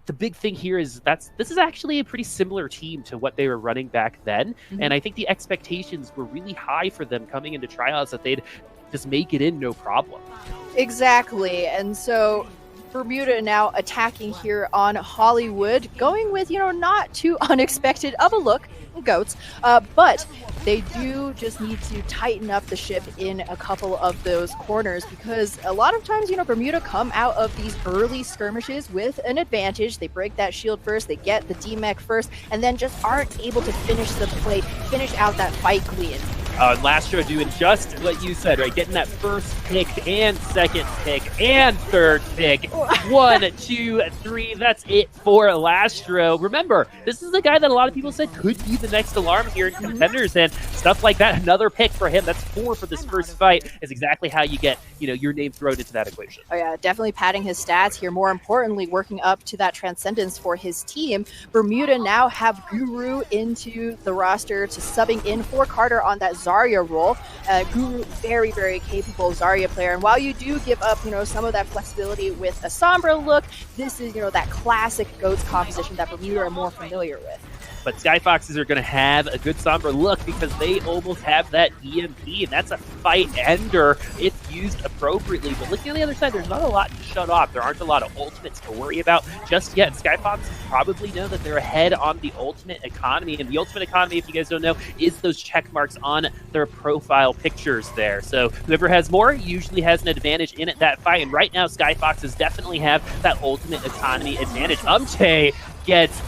the big thing here is this is actually a pretty similar team to what they were running back then. And I think the expectations were really high for them coming into tryouts that they'd just make it in no problem. Exactly. And so Bermuda now attacking here on Hollywood, going with, not too unexpected of a look, goats, but they do just need to tighten up the ship in a couple of those corners, because a lot of times, Bermuda come out of these early skirmishes with an advantage. They break that shield first, they get the D-Mech first, and then just aren't able to finish the play, finish out that fight clean. Lastro doing just what you said, right? Getting that first pick and second pick and third pick. 1, 2, 3. That's it for Lastro. Remember, this is the guy that a lot of people said could be the next alarm here in Contenders, and stuff like that. Another pick for him. That's 4 for this first fight. Is exactly how you get, your name thrown into that equation. Oh yeah, definitely padding his stats here. More importantly, working up to that transcendence for his team. Bermuda now have Guru into the roster to subbing in for Carter on that Zarya role. Guru, very, very capable Zarya player. And while you do give up, some of that flexibility with a Sombra look, this is, that classic GOATS composition that Bermuda are more familiar with. But Skyfoxes are going to have a good Sombra look because they almost have that EMP, and that's a fight ender if used appropriately. But looking on the other side, there's not a lot to shut off. There aren't a lot of ultimates to worry about just yet. Skyfoxes probably know that they're ahead on the ultimate economy, and the ultimate economy, if you guys don't know, is those check marks on their profile pictures there. So whoever has more usually has an advantage in that fight, and right now Skyfoxes definitely have that ultimate economy advantage. Gets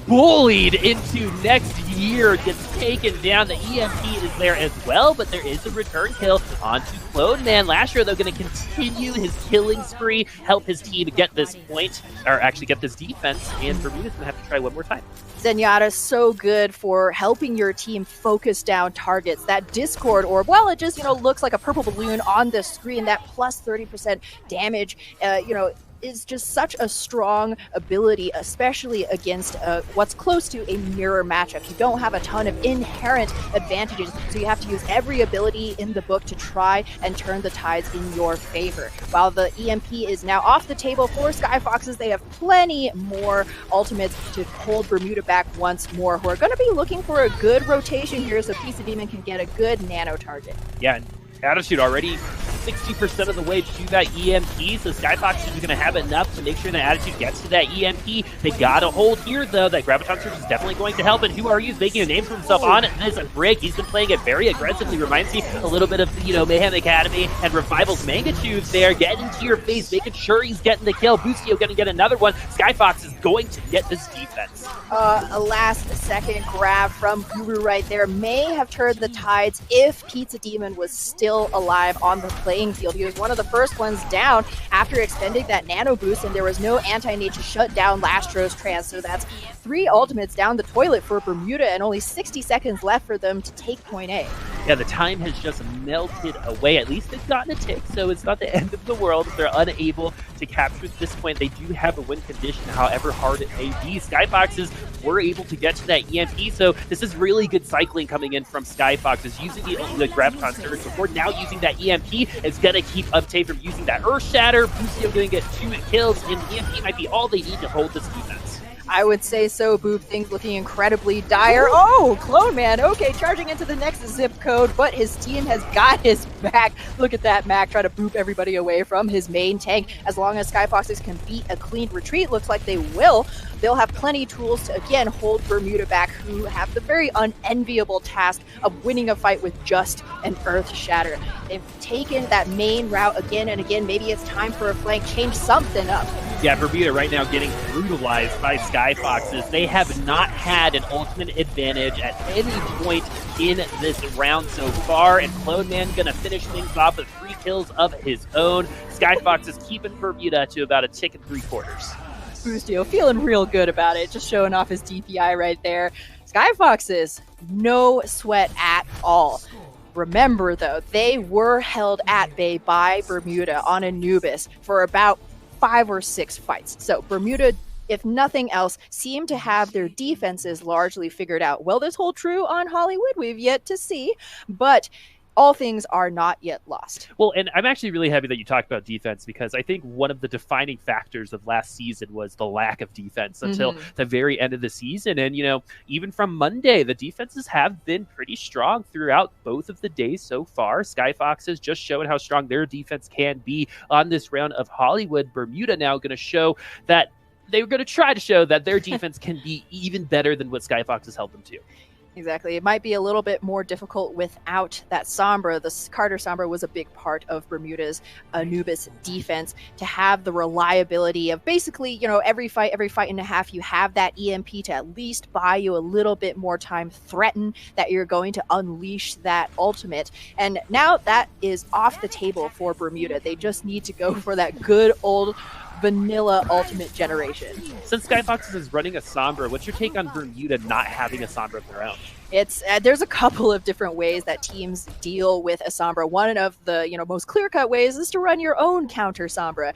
bullied into next year, gets taken down. The EMP is there as well, but there is a return kill onto Clone Man. Lastro, though, going to continue his killing spree, help his team get this point, or actually get this defense, and Bermuda's going to have to try one more time. Zenyatta, so good for helping your team focus down targets. That Discord orb, well, it just, looks like a purple balloon on the screen. That plus 30% damage, is just such a strong ability, especially against what's close to a mirror matchup. You don't have a ton of inherent advantages, so you have to use every ability in the book to try and turn the tides in your favor. While the EMP is now off the table for Skyfoxes, they have plenty more ultimates to hold Bermuda back once more, who are going to be looking for a good rotation here so Pizza Demon can get a good nano target. Yeah, Attitude already 60% of the way to that EMP, so Skyfox is going to have enough to make sure that Attitude gets to that EMP. They got to hold here, though. That Graviton Surge is definitely going to help, and Who Are You is making a name for himself on this break. He's been playing it very aggressively. Reminds me a little bit of, Mayhem Academy and Revival's Mangachude there, getting into your face, making sure he's getting the kill. Boostio going to get another one. Skyfox is going to get this defense. A last-second grab from Guru right there may have turned the tides if Pizza Demon was still alive on the playing field. He was one of the first ones down after expending that nano boost, and there was no anti-nade to shut down Lastro's trance, so that's 3 ultimates down the toilet for Bermuda and only 60 seconds left for them to take point A. Yeah, the time has just melted away. At least they've gotten a tick, so it's not the end of the world if they're unable to capture at this point. They do have a win condition, however hard it may be. Skyfoxes were able to get to that EMP, so this is really good cycling coming in from Skyfoxes, using the Graviton Surge before, now using that EMP. It's going to keep Uptake from using that Earth Shatter. Boostio going to get 2 kills, and EMP might be all they need to hold this defense. I would say so, Boop. Things looking incredibly dire. Oh, Clone Man. Okay, charging into the next zip code, but his team has got his back. Look at that, Mac, trying to boop everybody away from his main tank. As long as Skyfoxes can beat a clean retreat, looks like they will, they'll have plenty of tools to, again, hold Bermuda back, who have the very unenviable task of winning a fight with just an Earth Shatter. They've taken that main route again and again. Maybe it's time for a flank, change something up. Yeah, Bermuda right now getting brutalized by Skyfoxes. They have not had an ultimate advantage at any point in this round so far, and Clone Man gonna finish things off with 3 kills of his own. Skyfoxes keeping Bermuda to about a tick and 3/4. Boostio feeling real good about it, just showing off his DPI right there. Skyfoxes, no sweat at all. Remember, though, they were held at bay by Bermuda on Anubis for about 5 or 6 fights. So Bermuda, if nothing else, seem to have their defenses largely figured out. Will this hold true on Hollywood? We've yet to see, but all things are not yet lost. Well, and I'm actually really happy that you talked about defense, because I think one of the defining factors of last season was the lack of defense until the very end of the season. And, even from Monday, the defenses have been pretty strong throughout both of the days so far. Skyfoxes just showing how strong their defense can be on this round of Hollywood. Bermuda now going to show that they were going to try to show that their defense can be even better than what Skyfoxes held them to. Exactly. It might be a little bit more difficult without that Sombra. The Carter Sombra was a big part of Bermuda's Anubis defense, to have the reliability of basically, every fight and a half, you have that EMP to at least buy you a little bit more time, threaten that you're going to unleash that ultimate. And now that is off the table for Bermuda. They just need to go for that good old vanilla ultimate generation. Since Skyfoxes is running a Sombra, what's your take on Bermuda not having a Sombra of their own? It's there's a couple of different ways that teams deal with a Sombra. One of the most clear-cut ways is to run your own counter Sombra.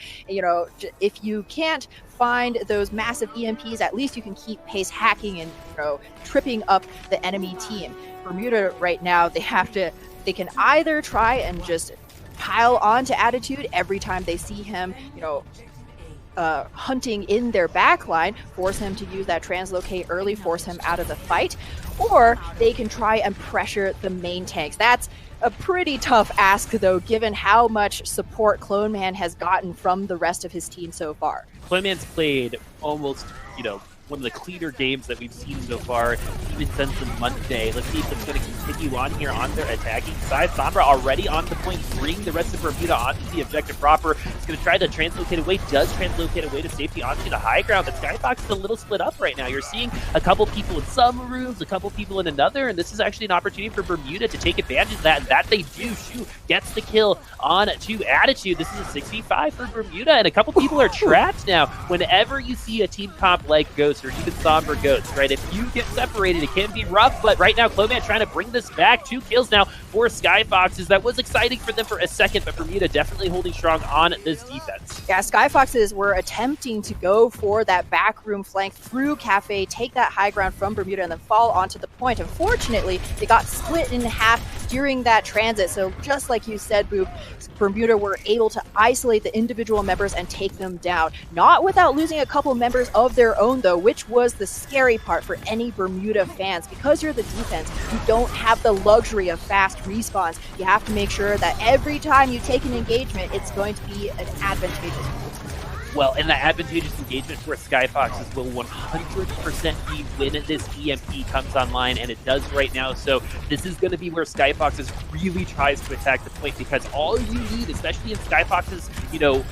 If you can't find those massive EMPs, at least you can keep pace hacking and tripping up the enemy team. Bermuda right now, they can either try and just pile on to Attitude every time they see him, hunting in their backline, force him to use that translocate early, force him out of the fight, or they can try and pressure the main tanks. That's a pretty tough ask, though, given how much support Clone Man has gotten from the rest of his team so far. Clone Man's played almost, one of the cleaner games that we've seen so far, even since the Monday. Let's see if it's going to continue on here on their attacking side. Sombra already on the point, bring the rest of Bermuda onto the objective proper. It's going to try to translocate away, does translocate away to safety onto the high ground, but Skyfox is a little split up right now. You're seeing a couple people in some rooms, a couple people in another, and this is actually an opportunity for Bermuda to take advantage of that, and that they do. Shu gets the kill on to Attitude. This is a 6v5 for Bermuda, and a couple people are trapped now. Whenever you see a team comp like Ghost, or even Sombra Goats, right? If you get separated, it can be rough, but right now, Clone Man trying to bring this back. 2 kills now for Skyfoxes. That was exciting for them for a second, but Bermuda definitely holding strong on this defense. Yeah, Skyfoxes were attempting to go for that backroom flank through Cafe, take that high ground from Bermuda, and then fall onto the point. Unfortunately, they got split in half during that transit, so just like you said, Boop, Bermuda were able to isolate the individual members and take them down. Not without losing a couple members of their own, though, which was the scary part for any Bermuda fans. Because you're the defense, you don't have the luxury of fast respawns. You have to make sure that every time you take an engagement, it's going to be an advantageous move. Well, and that advantageous engagement for Skyfoxes will 100% be when this EMP comes online, and it does right now. So this is going to be where Skyfoxes really tries to attack the point, because all you need, especially in Skyfoxes,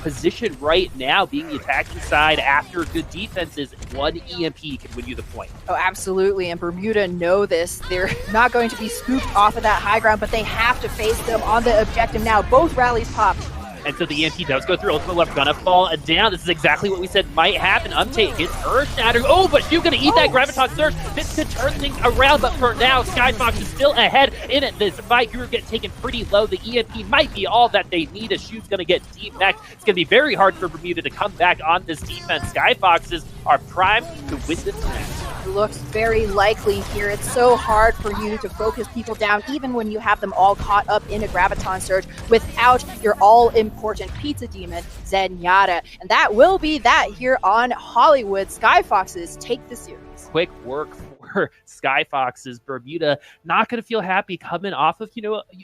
position right now, being the attacking side after good defense, is one EMP can win you the point. Oh, absolutely. And Bermuda know this. They're not going to be scooped off of that high ground, but they have to face them on the objective now. Both rallies popped. And so the EMP does go through. Ultimate left gonna fall down. This is exactly what we said might happen. Umtate gets Earth Shatter. Oh, but you're gonna eat that Graviton Surge. This could turn things around, but for now, Skyfox is still ahead in this fight. You're getting taken pretty low. The EMP might be all that they need. A Shoot's gonna get deep next. It's gonna be very hard for Bermuda to come back on this defense. Skyfoxes are primed to win this match. Looks very likely here. It's so hard for you to focus people down, even when you have them all caught up in a Graviton Surge, without your all-important pizza demon, Zenyatta. And that will be that here on Hollywood. Skyfoxes take the series. Quick work for Skyfoxes. Bermuda not going to feel happy coming off of,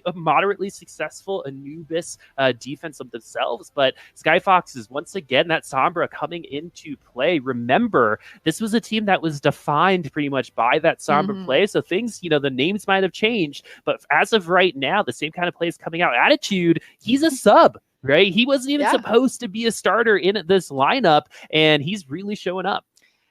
a moderately successful Anubis defense of themselves. But Skyfoxes, once again, that Sombra coming into play. Remember, this was a team that was defined pretty much by that Sombra play. So things, the names might have changed. But as of right now, the same kind of play is coming out. Attitude, he's a sub. Right? He wasn't even supposed to be a starter in this lineup, and he's really showing up.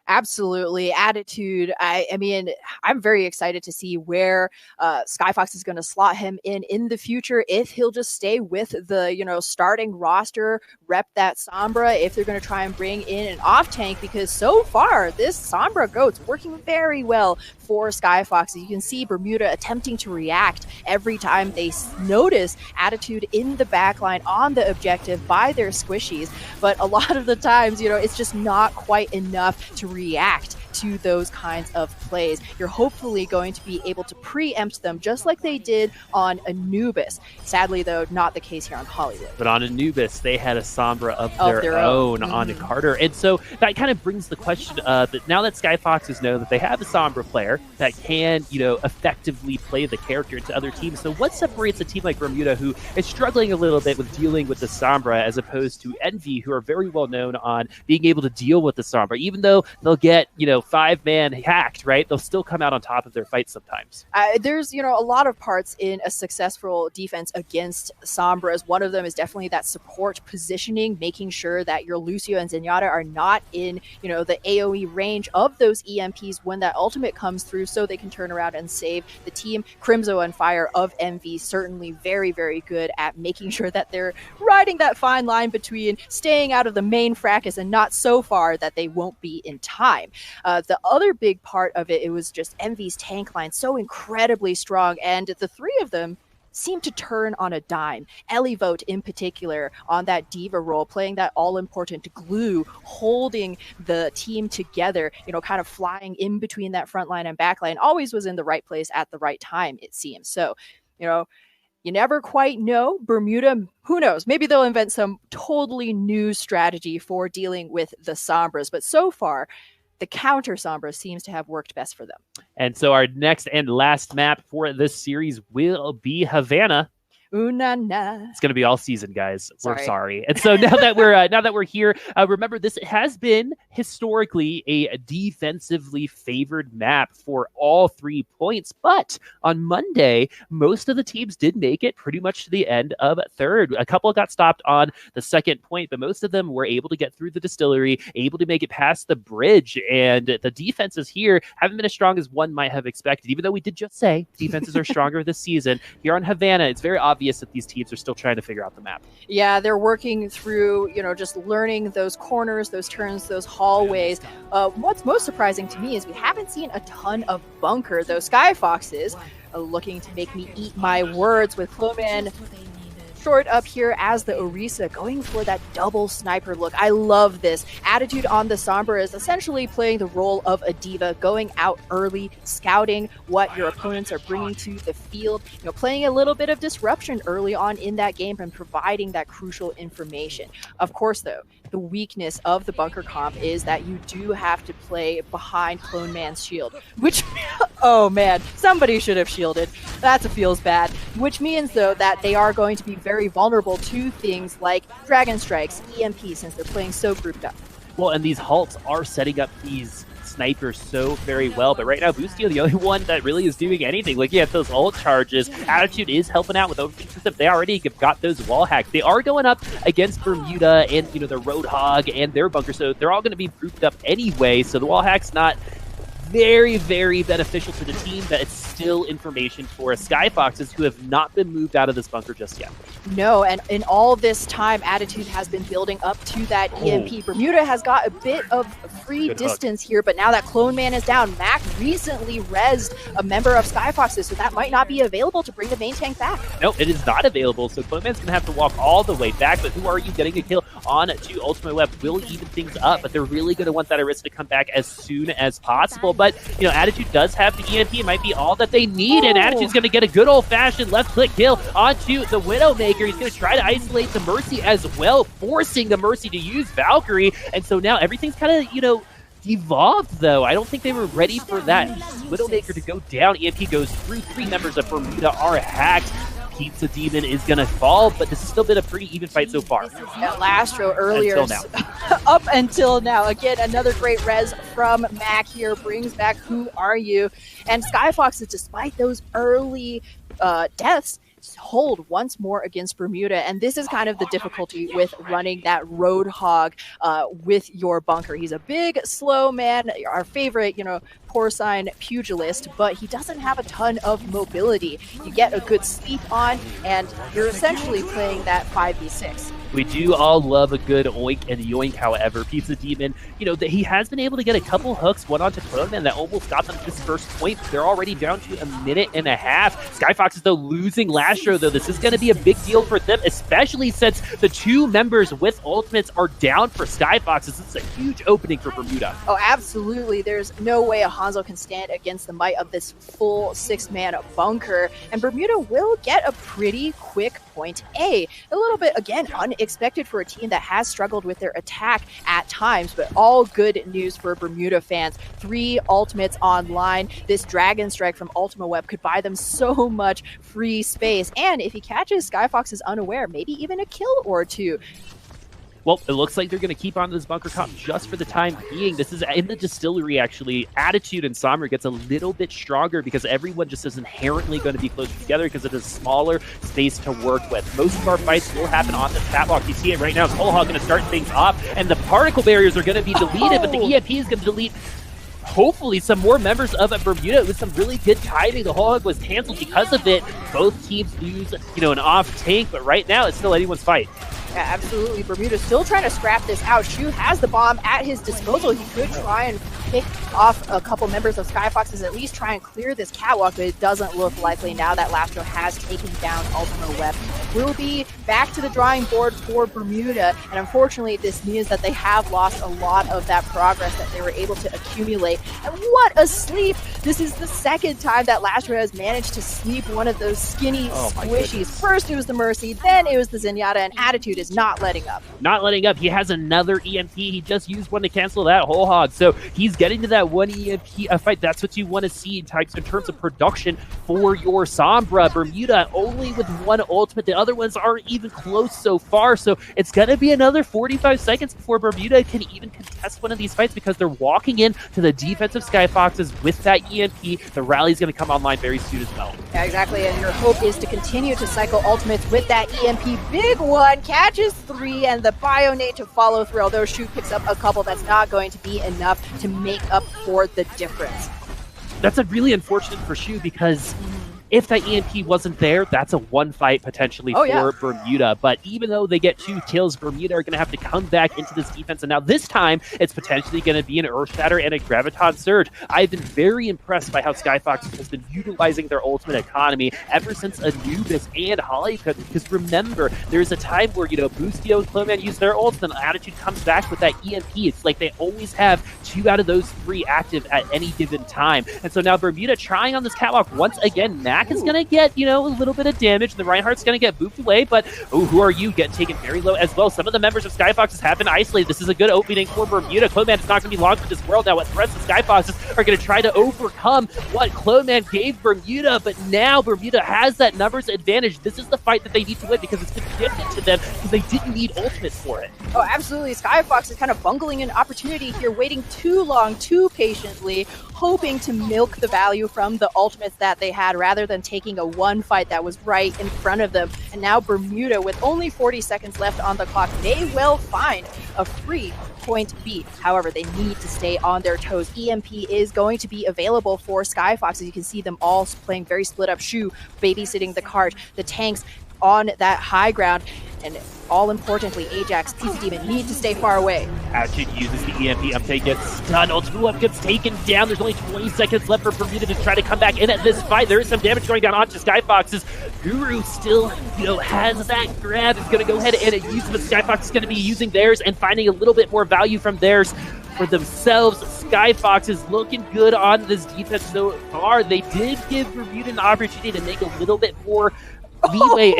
Absolutely. Attitude. I mean, I'm very excited to see where Skyfox is going to slot him in the future. If he'll just stay with the, starting roster, rep that Sombra, if they're going to try and bring in an off tank, because so far this Sombra Goat's working very well for Skyfox. You can see Bermuda attempting to react every time they notice Attitude in the backline on the objective by their squishies. But a lot of the times, it's just not quite enough to react to those kinds of plays. You're hopefully going to be able to preempt them just like they did on Anubis. Sadly, though, not the case here on Hollywood. But on Anubis, they had a Sombra of their own on Carter. And so that kind of brings the question that now that Skyfoxes know that they have a Sombra player that can, effectively play the character into other teams. So what separates a team like Bermuda, who is struggling a little bit with dealing with the Sombra, as opposed to Envy, who are very well known on being able to deal with the Sombra? Even though they'll get, 5-man hacked, right? They'll still come out on top of their fights sometimes. There's, a lot of parts in a successful defense against Sombras. One of them is definitely that support positioning, making sure that your Lucio and Zenyatta are not in, the AoE range of those EMPs when that ultimate comes through, so they can turn around and save the team. Crimzo and Fire of Envy certainly very, very good at making sure that they're riding that fine line between staying out of the main fracas and not so far that they won't be in time. The other big part of it was just Envy's tank line, so incredibly strong, and the three of them seem to turn on a dime. Elivote in particular on that diva role, playing that all-important glue, holding the team together, kind of flying in between that front line and back line, always was in the right place at the right time, it seems. So, you never quite know. Bermuda, who knows? Maybe they'll invent some totally new strategy for dealing with the Sombras, but so far, the counter Sombra seems to have worked best for them. And so our next and last map for this series will be Havana. Ooh, na, na. It's going to be all season, guys. Sorry. We're sorry. And so now that we're here, remember, this has been historically a defensively favored map for all 3 points. But on Monday, most of the teams did make it pretty much to the end of third. A couple got stopped on the second point, but most of them were able to get through the distillery, able to make it past the bridge. And the defenses here haven't been as strong as one might have expected, even though we did just say defenses are stronger this season. Here on Havana, it's very obvious that these teams are still trying to figure out the map. Yeah, they're working through, just learning those corners, those turns, those hallways. What's most surprising to me is we haven't seen a ton of bunker. Those Skyfoxes looking to make me eat my words with Cloman short up here as the Orisa, going for that double sniper look. I love this. Attitude on the Sombra is essentially playing the role of a diva, going out early, scouting what your opponents are bringing to the field, playing a little bit of disruption early on in that game and providing that crucial information. Of course, though, the weakness of the bunker comp is that you do have to play behind Clone Man's shield, which, oh man, somebody should have shielded. That feels bad. Which means, though, that they are going to be very vulnerable to things like Dragon Strikes, EMP, since they're playing so grouped up. Well, and these halts are setting up these snipers so very well, but right now Boostio, the only one that really is doing anything. Looking at those ult charges, Attitude is helping out with overfeed system. They already have got those wall hacks. They are going up against Bermuda and the Roadhog and their bunker, so they're all going to be grouped up anyway. So the wall hack's not very, very beneficial to the team, but it's still information for Skyfoxes, who have not been moved out of this bunker just yet. No, and in all this time, Attitude has been building up to that EMP. Bermuda has got a bit of free distance here, but now that Clone Man is down, Mac recently rezzed a member of Skyfoxes, so that might not be available to bring the main tank back. Nope, it is not available, so Clone Man's going to have to walk all the way back, but who are you getting a kill on to Ultimate Web will even things up, but they're really going to want that Orisa to come back as soon as possible. But, Attitude does have the EMP. It might be all that they need, and Attitude's going to get a good old-fashioned left-click kill onto the Widowmaker. He's going to try to isolate the Mercy as well, forcing the Mercy to use Valkyrie, and so now everything's kind of, devolved, though. I don't think they were ready for that Widowmaker to go down. EMP goes through. 3 members of Bermuda are hacked. Pizza Demon is going to fall, but this has still been a pretty even fight so far. Yeah, Lastro earlier. Until now. Up until now. Again, another great res from Mac here. Brings back Who Are You? And Skyfoxes, despite those early deaths, hold once more against Bermuda, and this is kind of the difficulty with running that Roadhog with your bunker. He's a big, slow man, our favorite, porcine pugilist, but he doesn't have a ton of mobility. You get a good sleep on, and you're essentially playing that 5v6. We do all love a good oink and yoink, however. Pizza Demon, you know, that he has been able to get a couple hooks, one onto Cloudman that almost got them this first point. They're already down to a minute and a half. Skyfoxes, though, losing Lastro, though. This is going to be a big deal for them, especially since the two members with ultimates are down for Skyfoxes. This is a huge opening for Bermuda. Oh, absolutely. There's no way a Hanzo can stand against the might of this full six-man bunker. And Bermuda will get a pretty quick point A. A little bit, again, unexpected for a team that has struggled with their attack at times, but all good news for Bermuda fans. 3 ultimates online. This Dragon Strike from Ultima Web could buy them so much free space. And if he catches Skyfoxes unaware, maybe even a kill or two. Well, it looks like they're going to keep on this bunker comp just for the time being. This is in the distillery, actually. Attitude in Sombra gets a little bit stronger because everyone just is inherently going to be closer together because it is smaller space to work with. Most of our fights will happen on the catwalk. You see it right now. Colehog going to start things off, and the particle barriers are going to be deleted, but the EMP is going to delete hopefully some more members of Bermuda. It was some really good timing. The whole hug was canceled because of it. Both teams lose, you know, an off tank, but right now it's still anyone's fight. Yeah, absolutely. Bermuda's still trying to scrap this out. Shu has the bomb at his disposal. He could try and pick off a couple members of Skyfoxes, at least try and clear this catwalk, but it doesn't look likely now that Lastro has taken down Ultima Web. We'll be back to the drawing board for Bermuda, and unfortunately this means that they have lost a lot of that progress that they were able to accumulate. And what a sleep! This is the second time that Lastro has managed to sleep one of those skinny squishies. First it was the Mercy, then it was the Zenyatta, and Attitude is not letting up. Not letting up. He has another EMP. He just used one to cancel that whole hog. So he's getting to that one EMP fight. That's what you want to see in terms of production for your Sombra. Bermuda only with one ultimate. The other ones aren't even close so far. So it's going to be another 45 seconds before Bermuda can even contest one of these fights because they're walking in to the defensive Skyfoxes with that EMP. The rally's going to come online very soon as well. Yeah, exactly. And your hope is to continue to cycle ultimates with that EMP. Big one. Catches 3 and the Bionate to follow through. Although Shu picks up a couple, that's not going to be enough to make up for the difference. That's a really unfortunate for Shu because if that EMP wasn't there, that's a one fight potentially for Bermuda. But even though they get 2 kills, Bermuda are going to have to come back into this defense. And now this time, it's potentially going to be an Earth Shatter and a Graviton Surge. I've been very impressed by how Skyfox has been utilizing their ultimate economy ever since Anubis and Hollywood. Because remember, there's a time where, you know, Boostio and Cloman use their ults, and Attitude comes back with that EMP. It's like they always have 2 out of those 3 active at any given time. And so now Bermuda trying on this catwalk once again. Mac is going to get, you know, a little bit of damage. The Reinhardt's going to get booped away, but who are you? Getting taken very low as well. Some of the members of Skyfoxes have been isolated. This is a good opening for Bermuda. Cloman is not going to be long for this world now. What the rest of Skyfoxes are going to try to overcome what Cloman gave Bermuda, but now Bermuda has that numbers advantage. This is the fight that they need to win because it's been gifted to them because they didn't need ultimates for it. Oh, absolutely. Skyfox is kind of bungling an opportunity here, waiting too long, too patiently, hoping to milk the value from the ultimates that they had rather than taking a one fight that was right in front of them. And now Bermuda, with only 40 seconds left on the clock, may well find a free point B. However, they need to stay on their toes. EMP is going to be available for Skyfoxes. You can see them all playing very split up. Shu babysitting the cart, the tanks on that high ground, and all importantly, Ajax, PC Demon need to stay far away. Attitude uses the EMP uptake, gets stunned. Ultimate Web gets taken down. There's only 20 seconds left for Bermuda to try to come back in at this fight. There is some damage going down onto Skyfoxes. Guru still, you know, has that grab. Is going to go ahead and use it, but Skyfox is going to be using theirs and finding a little bit more value from theirs for themselves. Skyfox is looking good on this defense so far. They did give Bermuda an opportunity to make a little bit more leeway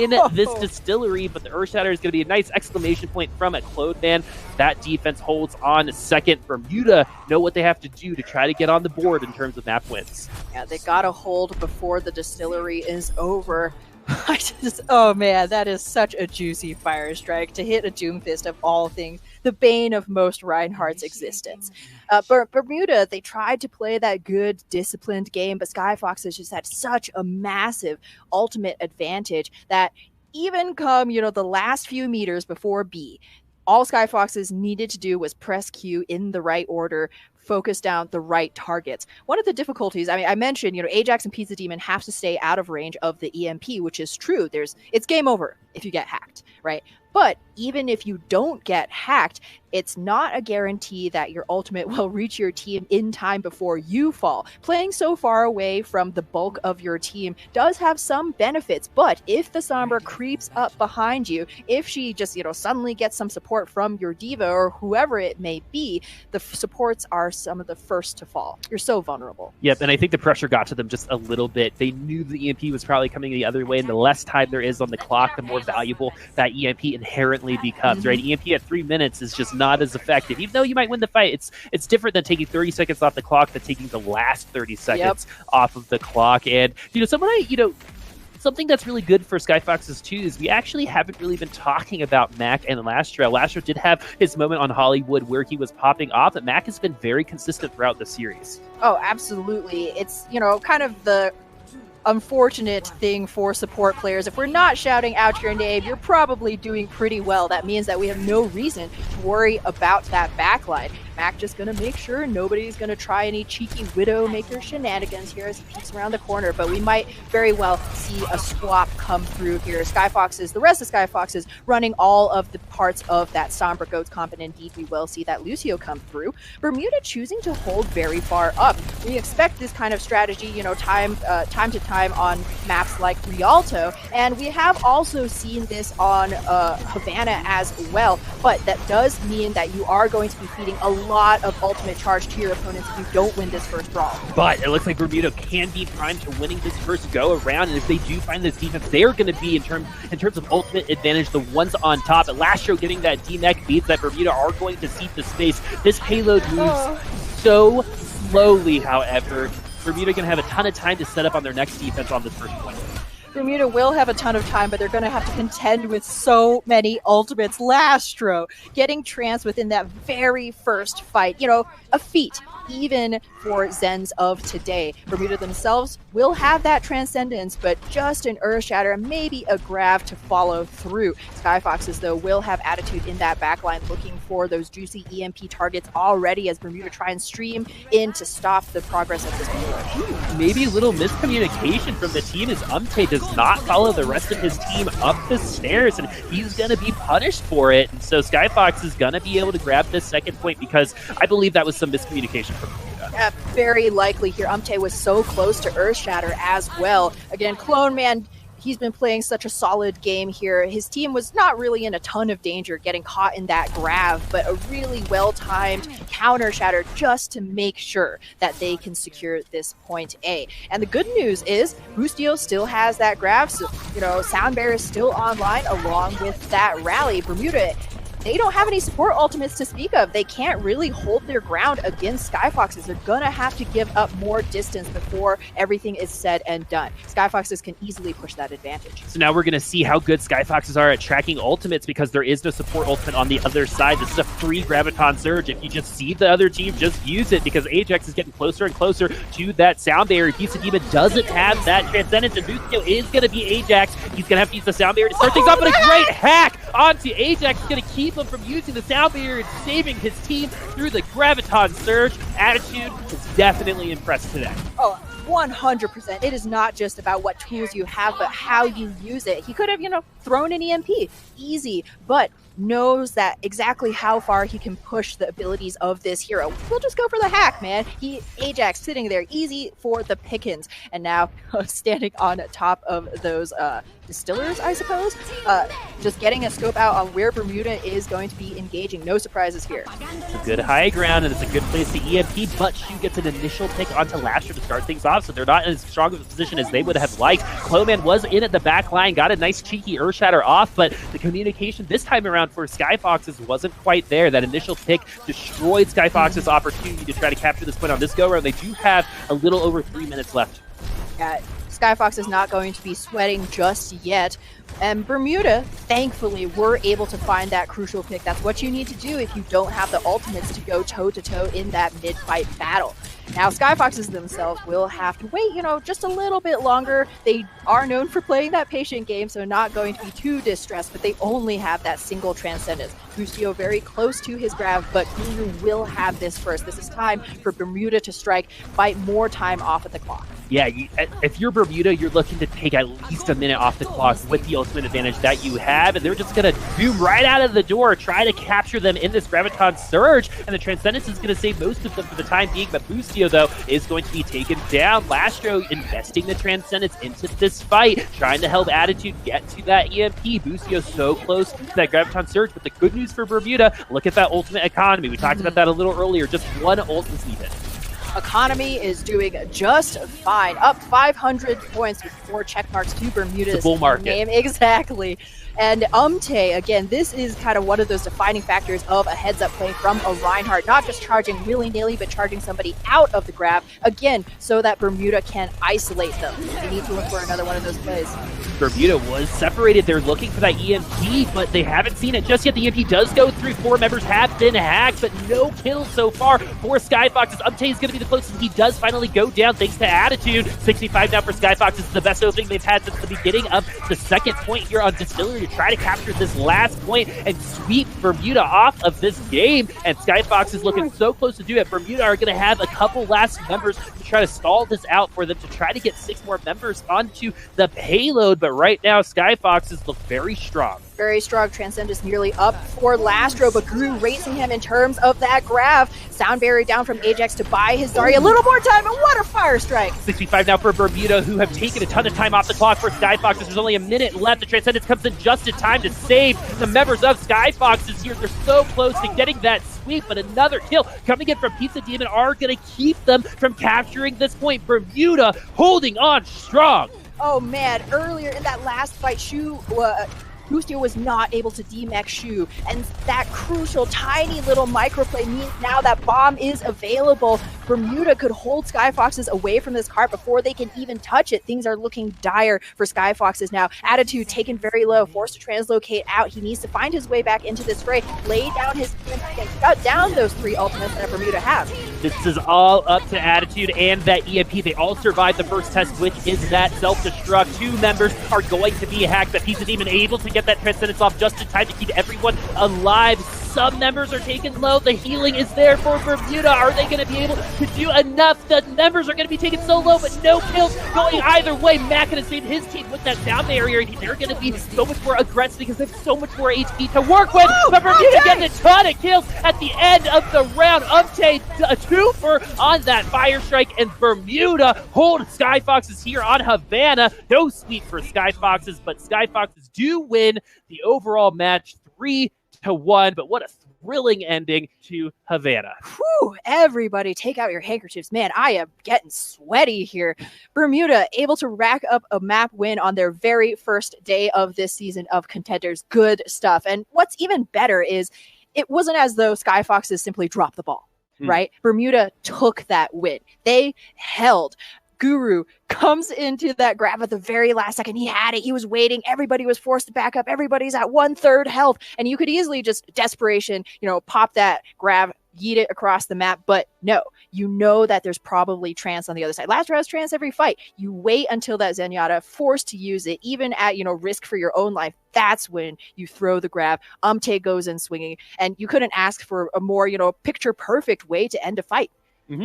in this distillery, but the Earth Shatter is going to be a nice exclamation point from a Cloudman. That defense holds on second. Bermuda know what they have to do to try to get on the board in terms of map wins. Yeah, they got to hold before the distillery is over. Oh man, that is such a juicy fire strike to hit a Doomfist of all things, the bane of most Reinhardt's existence. Bermuda, they tried to play that good, disciplined game, but Skyfoxes just had such a massive ultimate advantage that even come, you know, the last few meters before B, all Skyfoxes needed to do was press Q in the right order, focus down the right targets. One of the difficulties, I mean, I mentioned, you know, Ajax and Pizza Demon have to stay out of range of the EMP, which is true. It's game over if you get hacked, right? But even if you don't get hacked, it's not a guarantee that your ultimate will reach your team in time before you fall. Playing so far away from the bulk of your team does have some benefits, but if the Sombra creeps up behind you, if she just, suddenly gets some support from your diva or whoever it may be, the supports are some of the first to fall. You're so vulnerable. Yep, and I think the pressure got to them just a little bit. They knew the EMP was probably coming the other way, and the less time there is on the clock, the more valuable that EMP inherently becomes, right? EMP at 3 minutes is just not as effective. Even though you might win the fight, it's different than taking 30 seconds off the clock than taking the last 30 seconds off of the clock. And, something that's really good for Skyfoxes too is we actually haven't really been talking about Mac and Lastro. Lastro did have his moment on Hollywood where he was popping off, but Mac has been very consistent throughout the series. Oh, absolutely. It's, kind of the unfortunate thing for support players. If we're not shouting out your name, you're probably doing pretty well. That means that we have no reason to worry about that backline. Mac just gonna make sure nobody's gonna try any cheeky Widowmaker shenanigans here as he peeks around the corner, but we might very well see a swap come through here. Skyfoxes, the rest of Skyfoxes, running all of the parts of that Sombra Goats comp, and indeed we will see that Lucio come through. Bermuda choosing to hold very far up. We expect this kind of strategy, time to time on maps like Rialto, and we have also seen this on Havana as well, but that does mean that you are going to be feeding a lot of ultimate charge to your opponents if you don't win this first brawl. But it looks like Bermuda can be primed to winning this first go around, and if they do find this defense, they're going to be, in terms of ultimate advantage, the ones on top. At last show, getting that D-Mech beats that Bermuda are going to seat the space. This payload moves so slowly, however. Bermuda going to have a ton of time to set up on their next defense on this first point. Bermuda will have a ton of time, but they're going to have to contend with so many ultimates. Lastro getting trans within that very first fight. A feat, even for Zens of today. Bermuda themselves will have that transcendence, but just an Earth Shatter, maybe a Grav to follow through. Skyfoxes, though, will have attitude in that backline, looking for those juicy EMP targets already as Bermuda try and stream in to stop the progress of this payload. Maybe a little miscommunication from the team as Umte does not follow the rest of his team up the stairs, and he's going to be punished for it. And so Skyfox is going to be able to grab this second point because I believe that was some miscommunication from Bermuda. Very likely here. Umte was so close to Earth Shatter as well. Again, Clone Man, he's been playing such a solid game here. His team was not really in a ton of danger getting caught in that Grav, but a really well-timed counter shatter just to make sure that they can secure this point A. And the good news is Boostio still has that Grav, so, Sound Bear is still online along with that rally. Bermuda, they don't have any support ultimates to speak of. They can't really hold their ground against Skyfoxes. They're gonna have to give up more distance before everything is said and done. Skyfoxes can easily push that advantage. So now we're gonna see how good Skyfoxes are at tracking ultimates because there is no support ultimate on the other side. This is a free Graviton Surge. If you just see the other team, just use it because Ajax is getting closer and closer to that sound barrier. Pizza Demon doesn't have that transcendence, and Boostio is gonna be Ajax. He's gonna have to use the sound barrier to start things off, but a great hack onto Ajax is gonna keep him from using the sound barrier and saving his team through the Graviton Surge. Attitude is definitely impressed today. Oh, 100%. It is not just about what tools you have, but how you use it. He could have, thrown an EMP. Easy, but knows that exactly how far he can push the abilities of this hero. We'll just go for the hack, man. Ajax sitting there, easy for the pickings. And now standing on top of those distillers, I suppose. Just getting a scope out on where Bermuda is going to be engaging. No surprises here. It's a good high ground, and it's a good place to EMP, but Shu gets an initial pick onto Lastro to start things off, so they're not in as strong of a position as they would have liked. Cloman was in at the back line, got a nice cheeky Earth Shatter off, but the communication this time around for Skyfoxes wasn't quite there. That initial pick destroyed Skyfoxes' opportunity to try to capture this point on this go-around. They do have a little over 3 minutes left. Yeah, Skyfox is not going to be sweating just yet. And Bermuda, thankfully, were able to find that crucial pick. That's what you need to do if you don't have the ultimates to go toe-to-toe in that mid-fight battle. Now, Skyfoxes themselves will have to wait, just a little bit longer. They are known for playing that patient game, so not going to be too distressed, but they only have that single Transcendence. Busio very close to his grab, but Guru will have this first. This is time for Bermuda to strike, bite more time off of the clock. Yeah, if you're Bermuda, you're looking to take at least a minute off the clock with the ultimate advantage that you have, and they're just going to zoom right out of the door, try to capture them in this Graviton Surge, and the Transcendence is going to save most of them for the time being, but Busio, though, is going to be taken down. Lastro investing the Transcendence into this fight, trying to help Attitude get to that EMP. Busio so close to that Graviton Surge, but the good news for Bermuda, look at that ultimate economy. We talked about that a little earlier, just one ult was needed. Economy is doing just fine. Up 500 points with 4 check marks to Bermuda's bull market name. Exactly. And again, this is kind of one of those defining factors of a heads-up play from a Reinhardt, not just charging willy-nilly, but charging somebody out of the grab, again, so that Bermuda can isolate them. They need to look for another one of those plays. Bermuda was separated. They're looking for that EMP, but they haven't seen it just yet. The EMP does go through. 4 members have been hacked, but no kills so far for Skyfoxes. Umte is going to be the closest. He does finally go down thanks to Attitude. 65 now for Skyfoxes. The best opening they've had since the beginning of the second point here on Distillery to try to capture this last point and sweep Bermuda off of this game. And Skyfox is looking so close to do it. Bermuda are going to have a couple last members to try to stall this out for them to try to get 6 more members onto the payload. But right now, Skyfoxes look very strong. Very strong. Transcendence nearly up for Lastro, but Gru racing him in terms of that grab. Sound barrier down from Ajax to buy his Zarya. A little more time, and what a fire strike! 65 now for Bermuda, who have taken a ton of time off the clock for Skyfoxes. There's only a minute left. The Transcendence comes in just in time to save the members of Skyfoxes here. They're so close to getting that sweep, but another kill coming in from Pizza Demon are going to keep them from capturing this point. Bermuda holding on strong. Oh man, earlier in that last fight, Busio was not able to demech Shu, and that crucial tiny little microplay means now that bomb is available. Bermuda could hold Skyfoxes away from this cart before they can even touch it. Things are looking dire for Skyfoxes now. Attitude taken very low, forced to translocate out. He needs to find his way back into this fray, lay down his and shut down those 3 ultimates that Bermuda has. This is all up to Attitude and that EMP. They all survived the first test, which is that self-destruct. 2 members are going to be hacked, but Pizza Demon able to get that Transcendence off just in time to keep everyone alive. Some members are taken low. The healing is there for Bermuda. Are they going to be able to do enough? The members are going to be taken so low, but no kills going either way. Matt going to save his team with that sound barrier. They're going to be so much more aggressive because they have so much more HP to work with. But Bermuda getting a ton of kills at the end of the round. Umte a 2-for on that fire strike, and Bermuda hold Skyfoxes here on Havana. No sweep for Skyfoxes, but Skyfoxes do win the overall match 3-1, but what a thrilling ending to Havana. Whew, everybody take out your handkerchiefs. Man, I am getting sweaty here. Bermuda able to rack up a map win on their very first day of this season of Contenders. Good stuff. And what's even better is it wasn't as though Skyfoxes simply dropped the ball, right? Bermuda took that win. They held. Guru comes into that grab at the very last second. He had it. He was waiting. Everybody was forced to back up. Everybody's at 1/3 health. And you could easily just desperation, pop that grab, yeet it across the map. But no, you know that there's probably trance on the other side. Lastro has trance every fight. You wait until that Zenyatta, forced to use it, even at, risk for your own life. That's when you throw the grab. Umte goes in swinging. And you couldn't ask for a more, picture perfect way to end a fight.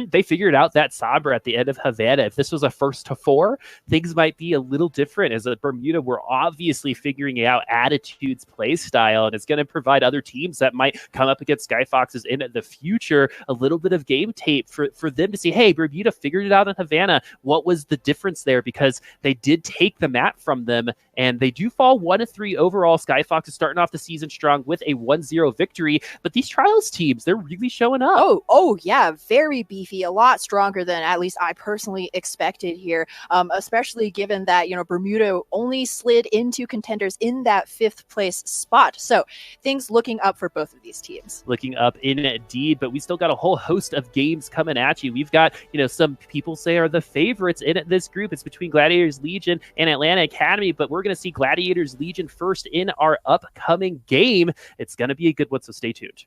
They figured out that Sabra at the end of Havana. If this was a 1-4, things might be a little different, as a Bermuda were obviously figuring out Attitude's play style, and it's going to provide other teams that might come up against Skyfoxes in the future a little bit of game tape for them to see, hey, Bermuda figured it out in Havana. What was the difference there? Because they did take the map from them, and they do fall 1-3 overall. Skyfox is starting off the season strong with a 1-0 victory, but these Trials teams, they're really showing up. Oh yeah, very beefy, a lot stronger than at least I personally expected here, especially given that, Bermuda only slid into Contenders in that 5th place spot. So things looking up for both of these teams. Looking up indeed, but we still got a whole host of games coming at you. We've got, some people say are the favorites in this group. It's between Gladiators Legion and Atlanta Academy, but we're going to see Gladiators Legion first in our upcoming game. It's going to be a good one, so stay tuned.